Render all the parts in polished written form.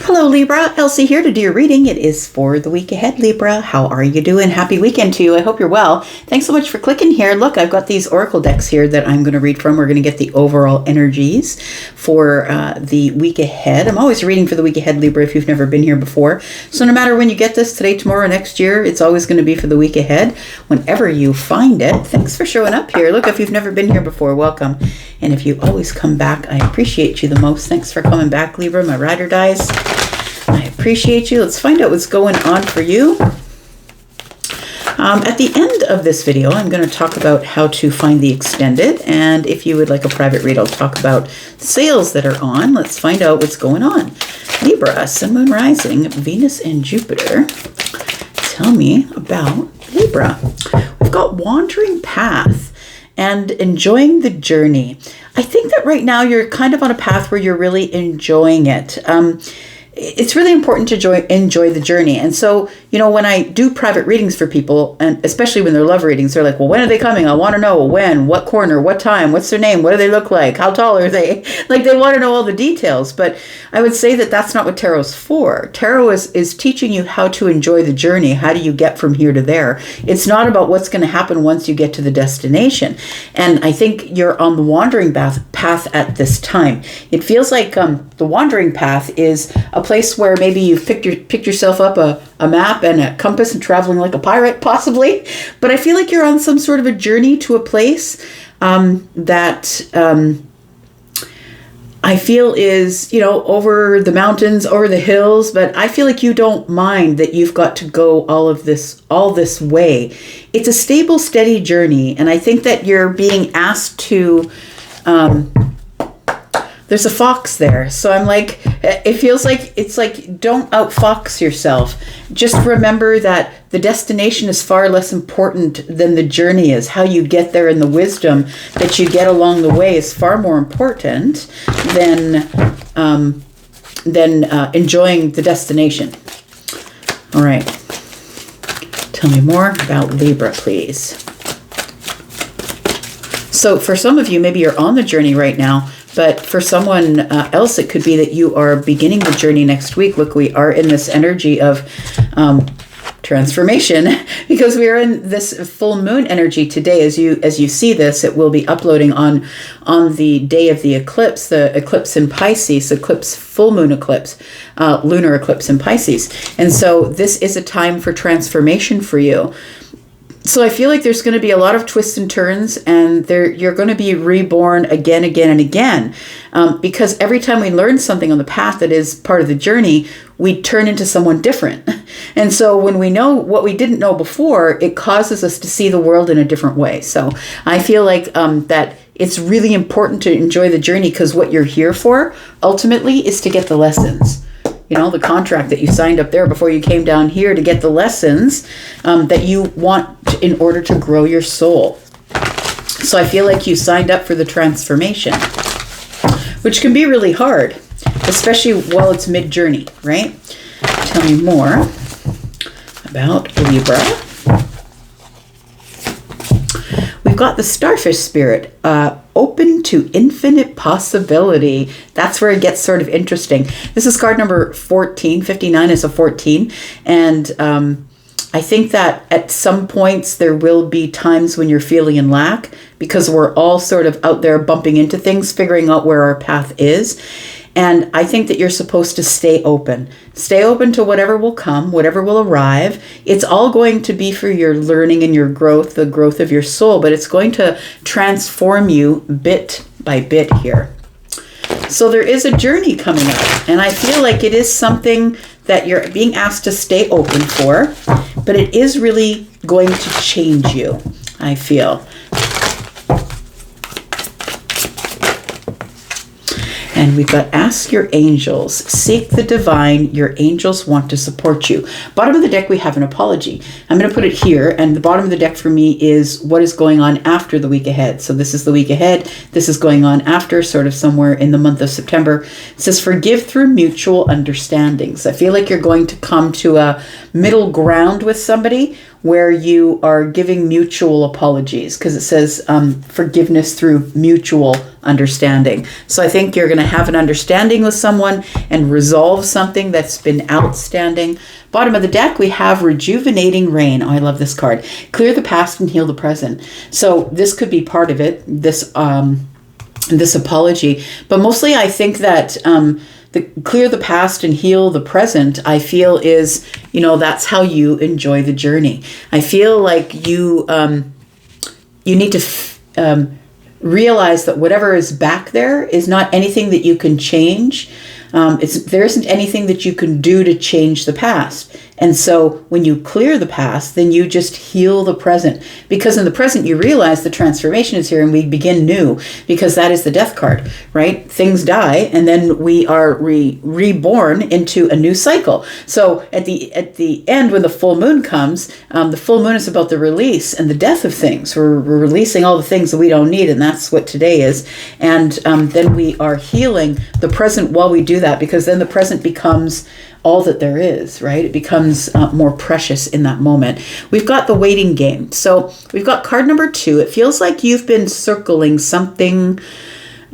Hello Libra, Elsie here to do your reading. It is for the week ahead, Libra. How are you doing? Happy weekend to you. I hope you're well. Thanks so much for clicking here. Look, I've got these oracle decks here that I'm going to read from. We're going to get the overall energies for the week ahead. I'm always reading for the week ahead, Libra, if you've never been here before. So no matter when you get this, today, tomorrow, next year, it's always going to be for the week ahead whenever you find it. Thanks for showing up here. Look, if you've never been here before, welcome. And if you always come back, I appreciate you the most. Thanks for coming back, Libra, my ride or dies. I appreciate you. Let's find out what's going on for you. At the end of this video, I'm going to talk about how to find the extended. And if you would like a private read, I'll talk about sales that are on. Let's find out what's going on. Libra, Sun, Moon, Rising, Venus, and Jupiter. Tell me about Libra. We've got Wandering Path and enjoying the journey. I think that right now you're kind of on a path where you're really enjoying it. It's really important to enjoy the journey. And so, you know, when I do private readings for people, and especially when they're love readings, they're like, well, when are they coming? I want to know when, what corner, what time, what's their name, what do they look like, how tall are they? Like, they want to know all the details. But I would say that that's not what tarot's for. Tarot is teaching you how to enjoy the journey. How do you get from here to there? It's not about what's going to happen once you get to the destination. And I think you're on the wandering path at this time. It feels like the wandering path is a place where maybe you've picked yourself up a map and a compass and traveling like a pirate, possibly. But I feel like you're on some sort of a journey to a place that I feel is, you know, over the mountains, over the hills. But I feel like you don't mind that you've got to go all this way. It's a stable, steady journey. And I think that you're being asked to... there's a fox there. So I'm like, it feels like, it's like, don't outfox yourself. Just remember that the destination is far less important than the journey is. How you get there and the wisdom that you get along the way is far more important than enjoying the destination. All right. Tell me more about Libra, please. So for some of you, maybe you're on the journey right now. But for someone else, it could be that you are beginning the journey next week. Look, we are in this energy of transformation because we are in this full moon energy today. As you see this, it will be uploading on the day of the eclipse in Pisces, full moon eclipse, lunar eclipse in Pisces. And so this is a time for transformation for you. So I feel like there's going to be a lot of twists and turns, and you're going to be reborn again, and again. Because every time we learn something on the path that is part of the journey, we turn into someone different. And so when we know what we didn't know before, it causes us to see the world in a different way. So I feel like that it's really important to enjoy the journey, because what you're here for ultimately is to get the lessons. You know, the contract that you signed up there before you came down here to get the lessons that you want in order to grow your soul. So I feel like you signed up for the transformation, which can be really hard, especially while it's mid-journey, right? Tell me more about Libra. We've got the starfish spirit, open to infinite possibility. That's where it gets sort of interesting. This is card number 14. 59 is a 14. And I think that at some points there will be times when you're feeling in lack, because we're all sort of out there bumping into things, figuring out where our path is. And I think that you're supposed to stay open. Stay open to whatever will come, whatever will arrive. It's all going to be for your learning and your growth, the growth of your soul, but it's going to transform you bit by bit here. So there is a journey coming up, and I feel like it is something that you're being asked to stay open for, but it is really going to change you, I feel. And we've got ask your angels, seek the divine, your angels want to support you. Bottom of the deck, we have an apology. I'm going to put it here, and the bottom of the deck for me is what is going on after the week ahead. So this is the week ahead. This is going on after, sort of somewhere in the month of September. It says, forgive through mutual understandings. I feel like you're going to come to a middle ground with somebody where you are giving mutual apologies, because it says forgiveness through mutual understanding. So I think you're going to have an understanding with someone and resolve something that's been outstanding. Bottom of the deck, we have Rejuvenating Rain. Oh, I love this card. Clear the past and heal the present. So this could be part of it, this apology. But mostly I think that the clear the past and heal the present, I feel is, that's how you enjoy the journey. I feel like you need to realize that whatever is back there is not anything that you can change. There isn't anything that you can do to change the past. And so when you clear the past, then you just heal the present. Because in the present, you realize the transformation is here and we begin new, because that is the death card, right? Things die and then we are reborn into a new cycle. So at the end, when the full moon comes, the full moon is about the release and the death of things. We're releasing all the things that we don't need, and that's what today is. And then we are healing the present while we do that, because then the present becomes all that there is, right? It becomes more precious in that moment. We've got the waiting game. So we've got card number 2. It feels like you've been circling something.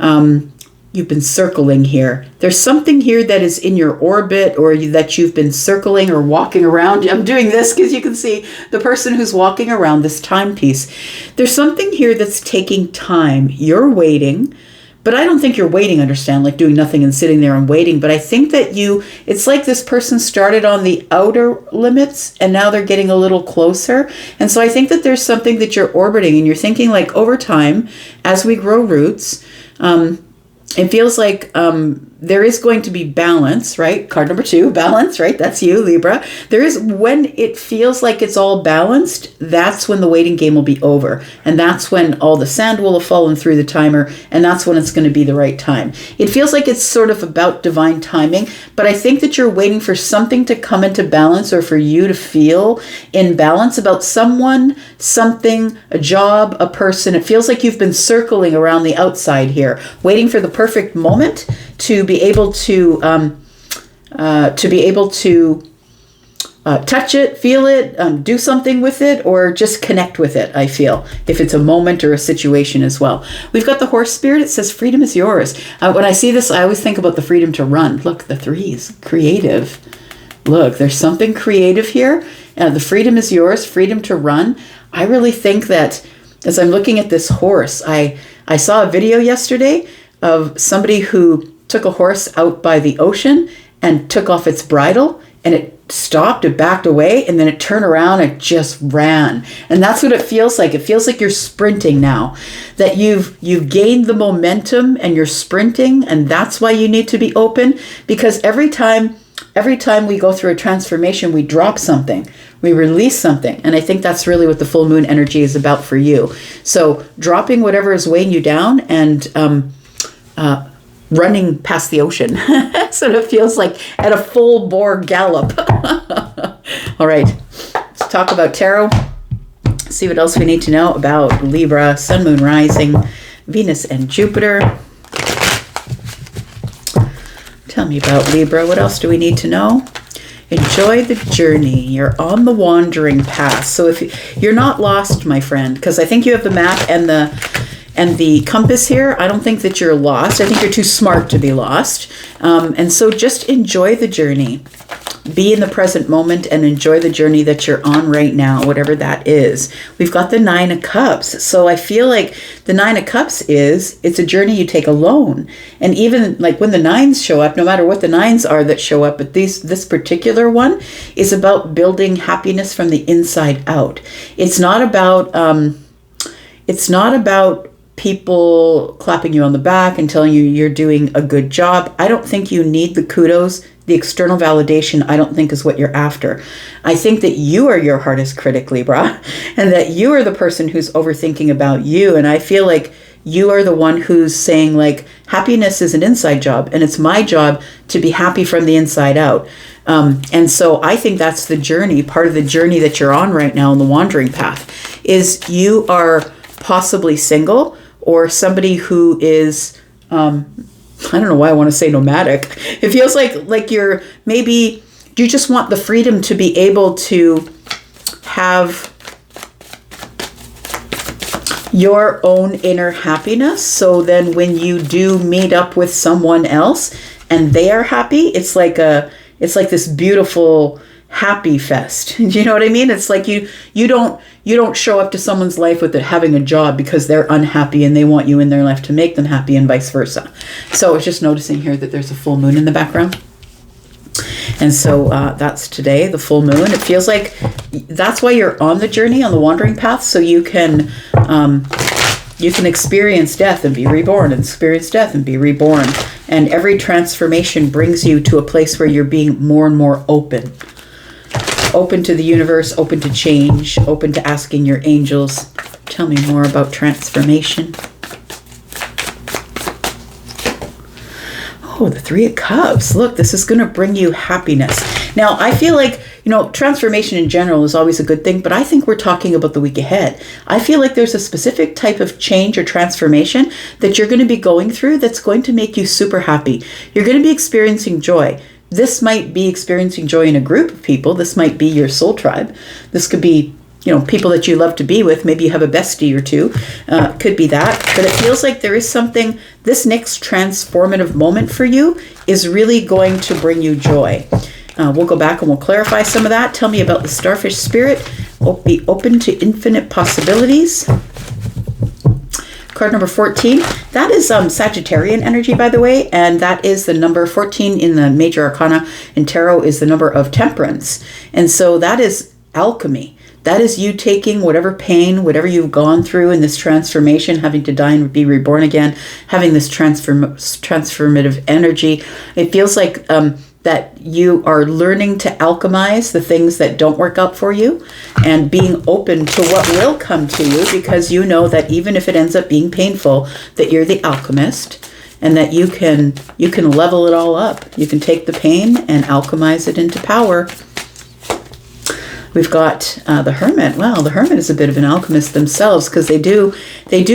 You've been circling here. There's something here that is in your orbit, or that you've been circling or walking around. I'm doing this because you can see the person who's walking around this timepiece. There's something here that's taking time. You're waiting. But I don't think you're waiting, understand, like doing nothing and sitting there and waiting. But I think that it's like this person started on the outer limits and now they're getting a little closer. And so I think that there's something that you're orbiting and you're thinking, like, over time, as we grow roots, it feels like there is going to be balance, right? Card number 2, balance, right? That's you, Libra. When it feels like it's all balanced, that's when the waiting game will be over. And that's when all the sand will have fallen through the timer. And that's when it's going to be the right time. It feels like it's sort of about divine timing. But I think that you're waiting for something to come into balance, or for you to feel in balance about someone, something, a job, a person. It feels like you've been circling around the outside here, waiting for the perfect moment to be able to touch it, feel it, do something with it, or just connect with it, I feel, if it's a moment or a situation as well. We've got the horse spirit. It says freedom is yours. When I see this, I always think about the freedom to run. Look, the 3s, creative. Look, there's something creative here. The freedom is yours, freedom to run. I really think that as I'm looking at this horse, I saw a video yesterday of somebody who took a horse out by the ocean and took off its bridle, and it stopped, it backed away, and then it turned around, it just ran. And that's what it feels like. It feels like you're sprinting now, that you've gained the momentum and you're sprinting, and that's why you need to be open, because every time we go through a transformation, we drop something, we release something. And I think that's really what the full moon energy is about for you. So dropping whatever is weighing you down and running past the ocean. Sort of feels like at a full bore gallop. All right, let's talk about tarot. See what else we need to know about Libra, Sun, Moon, Rising, Venus, and Jupiter. Tell me about Libra. What else do we need to know? Enjoy the journey. You're on the wandering path. So if you're not lost, my friend, because I think you have the map and the compass here. I don't think that you're lost. I think you're too smart to be lost. And so just enjoy the journey. Be in the present moment and enjoy the journey that you're on right now, whatever that is. We've got the 9 of Cups. So I feel like the 9 of Cups it's a journey you take alone. And even like when the 9s show up, no matter what the 9s are that show up, but this particular one is about building happiness from the inside out. It's not about people clapping you on the back and telling you you're doing a good job. I don't think you need the kudos. The external validation, I don't think, is what you're after. I think that you are your hardest critic, Libra, and that you are the person who's overthinking about you. And I feel like you are the one who's saying, like, happiness is an inside job, and it's my job to be happy from the inside out. And so I think that's the journey. Part of the journey that you're on right now on the wandering path is you are possibly single, or somebody who is, I don't know why I want to say nomadic. It feels like you just want the freedom to be able to have your own inner happiness. So then when you do meet up with someone else and they are happy, it's like this beautiful happy fest. You know what I mean? It's like you don't show up to someone's life with it having a job because they're unhappy and they want you in their life to make them happy, and vice versa. So I was just noticing here that there's a full moon in the background. And so that's today, the full moon. It feels like that's why you're on the journey, on the wandering path, so you can experience death and be reborn, and experience death and be reborn. And every transformation brings you to a place where you're being more and more open. Open to the universe, open to change, open to asking your angels, tell me more about transformation. Oh, the Three of Cups. Look, this is going to bring you happiness. Now, I feel like, transformation in general is always a good thing, but I think we're talking about the week ahead. I feel like there's a specific type of change or transformation that you're going to be going through that's going to make you super happy. You're going to be experiencing joy. This might be experiencing joy in a group of people. This might be your soul tribe. This could be, people that you love to be with. Maybe you have a bestie or two. Could be that. But it feels like there is something, this next transformative moment for you is really going to bring you joy. We'll go back and we'll clarify some of that. Tell me about the starfish spirit. Be open to infinite possibilities. Card number 14. That is Sagittarian energy, by the way, and that is the number 14 in the major arcana in tarot is the number of temperance. And so that is alchemy. That is you taking whatever pain, whatever you've gone through in this transformation, having to die and be reborn again, having this transformative energy. It feels like that you are learning to alchemize the things that don't work out for you and being open to what will come to you, because you know that even if it ends up being painful, that you're the alchemist and that you can level it all up. You can take the pain and alchemize it into power. We've got the Hermit. Well, the Hermit is a bit of an alchemist themselves, because they do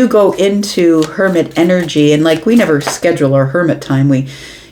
go into Hermit energy, and like we never schedule our Hermit time.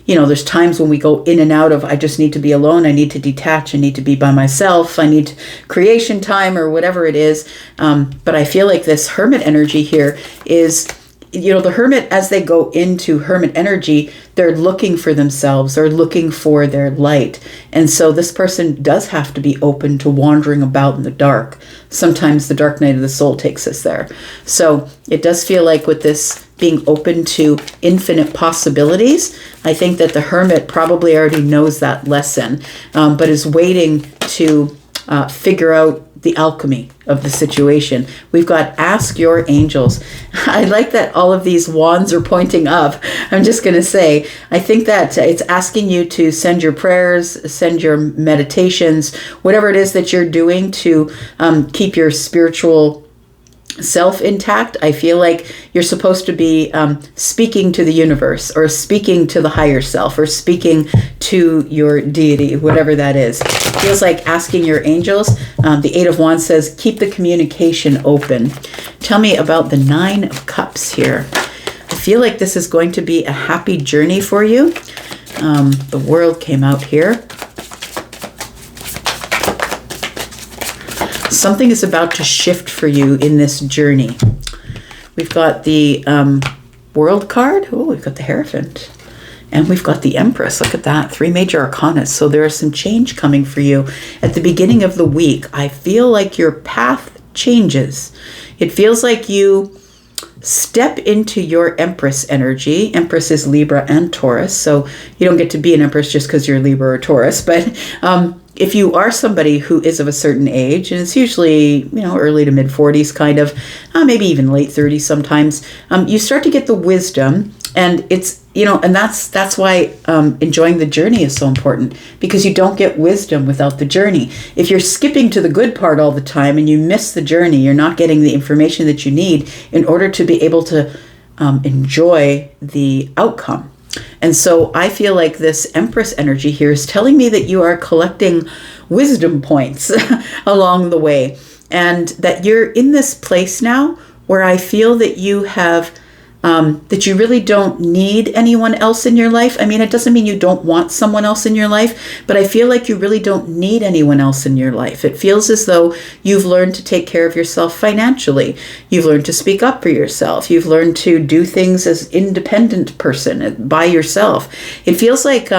There's times when we go in and out of, I just need to be alone, I need to detach, I need to be by myself, I need creation time or whatever it is. But I feel like this Hermit energy here is, the Hermit, as they go into Hermit energy, they're looking for themselves, they're looking for their light. And so this person does have to be open to wandering about in the dark. Sometimes the dark night of the soul takes us there. So it does feel like with this being open to infinite possibilities, I think that the Hermit probably already knows that lesson, but is waiting to figure out the alchemy of the situation. We've got ask your angels. I like that all of these wands are pointing up. I'm just going to say, I think that it's asking you to send your prayers, send your meditations, whatever it is that you're doing to keep your spiritual self intact. I feel like you're supposed to be speaking to the universe, or speaking to the higher self, or speaking to your deity, whatever that is. It feels like asking your angels. The Eight of Wands says keep the communication open. Tell me about the Nine of Cups here. I feel like this is going to be a happy journey for you. The World came out here. Something is about to shift for you in this journey. We've got the World card. Oh, we've got the Hierophant. And we've got the Empress. Look at that. 3 major arcana. So there is some change coming for you. At the beginning of the week, I feel like your path changes. It feels like you step into your Empress energy. Empress is Libra and Taurus. So you don't get to be an Empress just because you're Libra or Taurus. But if you are somebody who is of a certain age, and it's usually, early to mid 40s kind of, maybe even late 30s sometimes, you start to get the wisdom, and it's, and that's why enjoying the journey is so important, because you don't get wisdom without the journey. If you're skipping to the good part all the time and you miss the journey, you're not getting the information that you need in order to be able to enjoy the outcome. And so I feel like this Empress energy here is telling me that you are collecting wisdom points along the way, and that you're in this place now where I feel that you have that you really don't need anyone else in your life. I mean, it doesn't mean you don't want someone else in your life, but I feel like you really don't need anyone else in your life. It feels as though you've learned to take care of yourself financially. You've learned to speak up for yourself. You've learned to do things as independent person by yourself. It feels like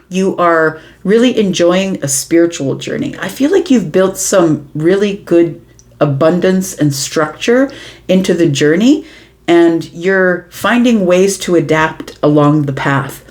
you are really enjoying a spiritual journey. I feel like you've built some really good abundance and structure into the journey, and you're finding ways to adapt along the path.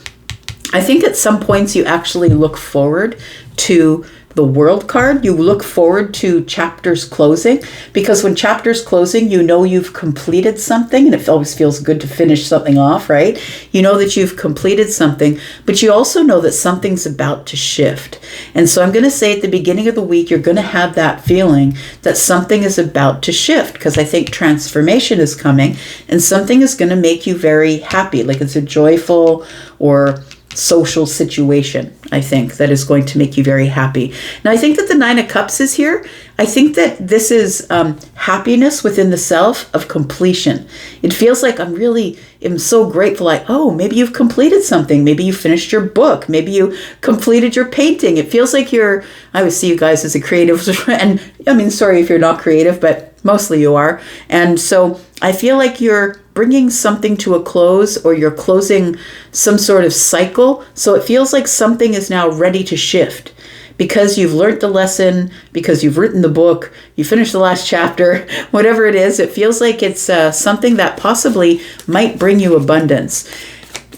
I think at some points you actually look forward to the World card. You look forward to chapters closing, because when chapters closing, you know you've completed something, and it always feels good to finish something off, right? You know that you've completed something, but you also know that something's about to shift. And so I'm going to say at the beginning of the week, you're going to have that feeling that something is about to shift, because I think transformation is coming, and something is going to make you very happy, like it's a joyful or social situation, I think, that is going to make you very happy. Now, I think that the Nine of Cups is here. I think that this is happiness within the self of completion. It feels like am so grateful. Like, oh, maybe you've completed something. Maybe you finished your book. Maybe you completed your painting. It feels like I always see you guys as a creative. And I mean, sorry if you're not creative, but mostly you are. And so I feel like you're bringing something to a close, or you're closing some sort of cycle. So it feels like something is now ready to shift, because you've learned the lesson, because you've written the book, you finished the last chapter, whatever it is. It feels like it's something that possibly might bring you abundance.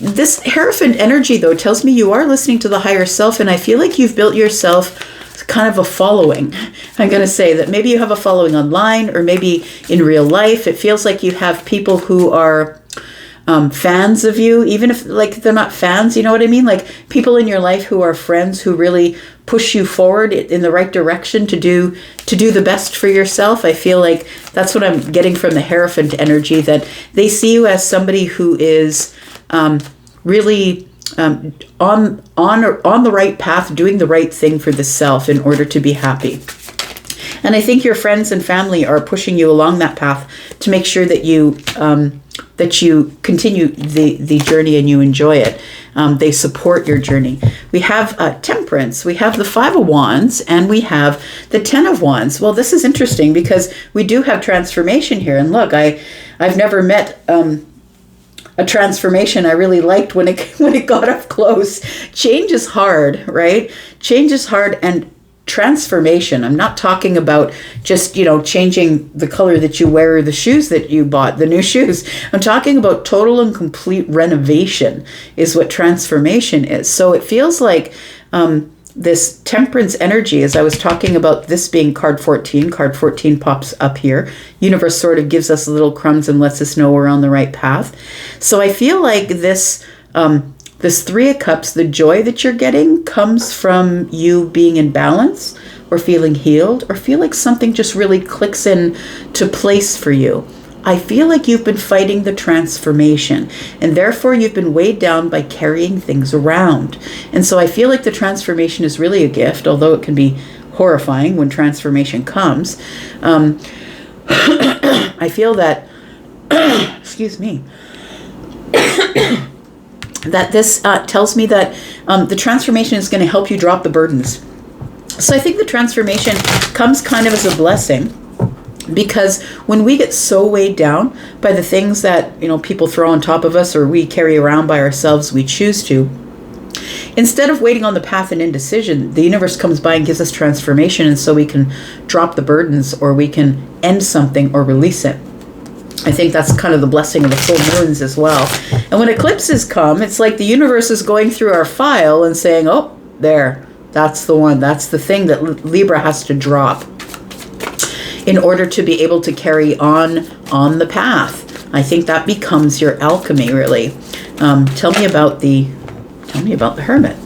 This Hierophant energy, though, tells me you are listening to the higher self, and I feel like you've built yourself kind of a following. I'm going to say that maybe you have a following online, or maybe in real life. It feels like you have people who are fans of you, even if like they're not fans, you know what I mean? Like people in your life who are friends who really push you forward in the right direction to do the best for yourself. I feel like that's what I'm getting from the Hierophant energy, that they see you as somebody who is really on the right path, doing the right thing for the self in order to be happy. And I think your friends and family are pushing you along that path to make sure that you continue the journey and you enjoy it. They support your journey. We have Temperance, we have the Five of Wands, and we have the Ten of Wands. Well, this is interesting because we do have transformation here. And look, I've never met a transformation I really liked when it got up close. Change is hard, right? Change is hard, and transformation. I'm not talking about just, changing the color that you wear or the shoes that you bought, the new shoes. I'm talking about total and complete renovation is what transformation is. So it feels like this Temperance energy, as I was talking about this being card 14 pops up here. Universe sort of gives us little crumbs and lets us know we're on the right path. So I feel like this Three of Cups, the joy that you're getting comes from you being in balance or feeling healed, or feel like something just really clicks in to place for you. I feel like you've been fighting the transformation, and therefore you've been weighed down by carrying things around. And so I feel like the transformation is really a gift, although it can be horrifying when transformation comes. I feel that, excuse me, that this tells me that the transformation is going to help you drop the burdens. So I think the transformation comes kind of as a blessing, because when we get so weighed down by the things that people throw on top of us or we carry around by ourselves, we choose to, instead of waiting on the path and indecision, the universe comes by and gives us transformation, and so we can drop the burdens, or we can end something or release it. I think that's kind of the blessing of the full moons as well. And when eclipses come, it's like the universe is going through our file and saying, oh, there, that's the one. That's the thing that Libra has to drop in order to be able to carry on the path. I think that becomes your alchemy, really. Tell me about the Hermit.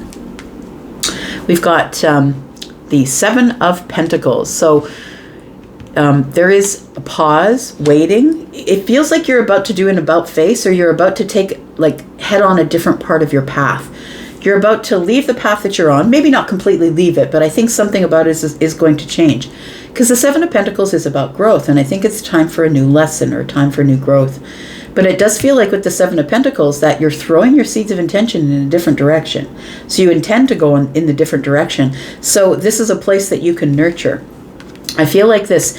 We've got the Seven of Pentacles. So there is a pause, waiting. It feels like you're about to do an about face, or you're about to take head on a different part of your path. You're about to leave the path that you're on, maybe not completely leave it, but I think something about it is going to change. Because the Seven of Pentacles is about growth, and I think it's time for a new lesson or time for new growth. But it does feel like with the Seven of Pentacles that you're throwing your seeds of intention in a different direction. So you intend to go in the different direction. So this is a place that you can nurture. I feel like this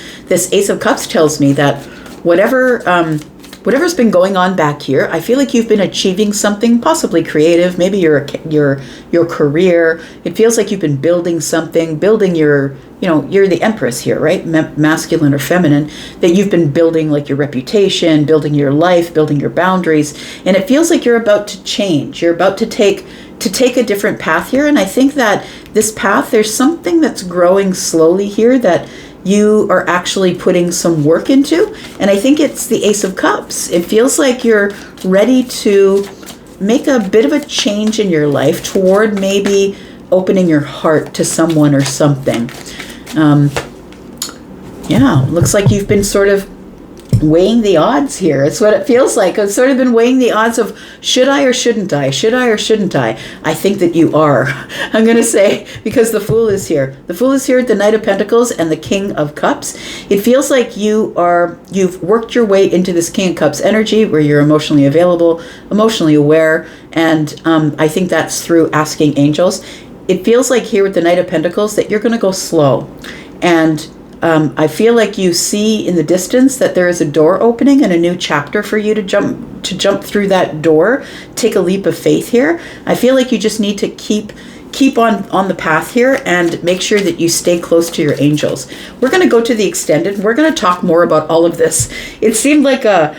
Ace of Cups tells me that whatever's been going on back here, I feel like you've been achieving something, possibly creative, maybe your career. It feels like you've been building something, building you're the Empress here, right? Masculine or feminine, that you've been building like your reputation, building your life, building your boundaries. And it feels like you're about to change. You're about to take a different path here. And I think that this path, there's something that's growing slowly here that you are actually putting some work into. And I think it's the Ace of Cups. It feels like you're ready to make a bit of a change in your life toward maybe opening your heart to someone or something. Looks like you've been sort of weighing the odds here. It's what it feels like. I've sort of been weighing the odds of should I or shouldn't I? Should I or shouldn't I? I think that you are. I'm going to say, because the Fool is here. The Fool is here at the Knight of Pentacles and the King of Cups. It feels like you've worked your way into this King of Cups energy where you're emotionally available, emotionally aware, and I think that's through asking angels. It feels like here with the Knight of Pentacles that you're going to go slow. And I feel like you see in the distance that there is a door opening and a new chapter for you to jump through that door. Take a leap of faith here. I feel like you just need to keep on the path here and make sure that you stay close to your angels. We're going to go to the extended. We're going to talk more about all of this. It seemed like a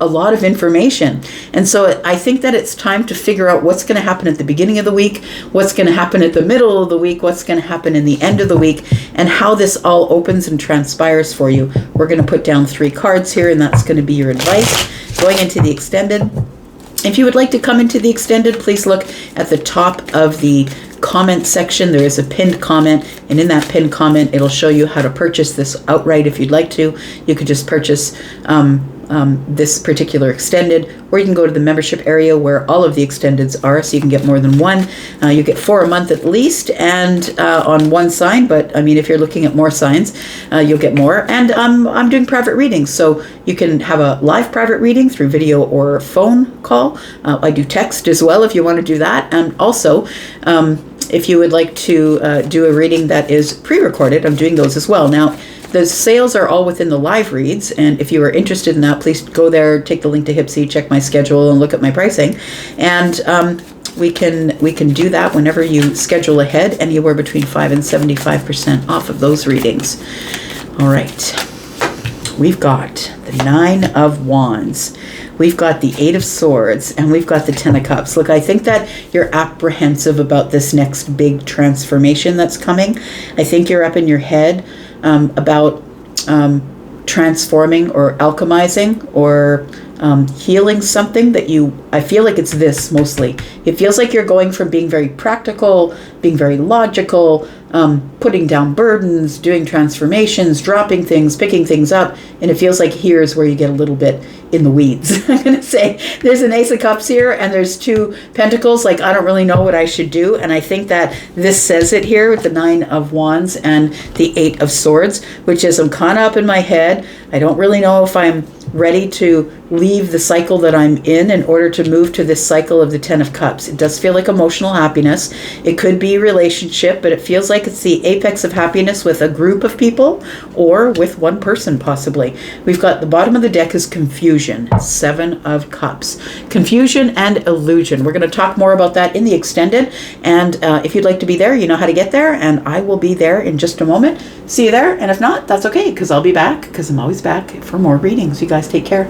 lot of information. And so I think that it's time to figure out what's going to happen at the beginning of the week, what's going to happen at the middle of the week, what's going to happen in the end of the week, and how this all opens and transpires for you. We're going to put down 3 cards here, and that's going to be your advice. Going into the extended. If you would like to come into the extended, please look at the top of the comment section. There is a pinned comment, and in that pinned comment it'll show you how to purchase this outright. If you'd like to, you could just purchase this particular extended, or you can go to the membership area where all of the extendeds are, so you can get more than one. You get 4 a month at least, and on one sign, but I mean if you're looking at more signs, you'll get more. And I'm doing private readings, so you can have a live private reading through video or phone call. I do text as well if you want to do that. And also if you would like to do a reading that is pre-recorded, I'm doing those as well. Now, the sales are all within the live reads, and if you are interested in that, please go there, take the link to Hypsee, check my schedule, and look at my pricing. And we can do that whenever you schedule ahead, anywhere between 5 and 75% off of those readings. All right. We've got the 9 of Wands. We've got the 8 of Swords, and we've got the 10 of Cups. Look, I think that you're apprehensive about this next big transformation that's coming. I think you're up in your head about transforming or alchemizing or healing something that I feel like it's this mostly. It feels like you're going from being very practical, being very logical, putting down burdens, doing transformations, dropping things, picking things up, and it feels like here's where you get a little bit in the weeds. I'm going to say there's an Ace of Cups here and there's 2 Pentacles, like I don't really know what I should do, and I think that this says it here with the 9 of Wands and the 8 of Swords, which is I'm kind of up in my head. I don't really know if I'm ready to leave the cycle that I'm in order to move to this cycle of the 10 of Cups. It does feel like emotional happiness. It could be relationship, but it feels like it's the apex of happiness with a group of people or with one person possibly. We've got the bottom of the deck is confusion, 7 of Cups. Confusion and illusion. We're going to talk more about that in the extended, and if you'd like to be there, you know how to get there, and I will be there in just a moment. See you there, and if not, that's okay, because I'll be back, because I'm always back for more readings. You guys take care.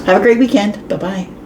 Have a great weekend. Bye-bye.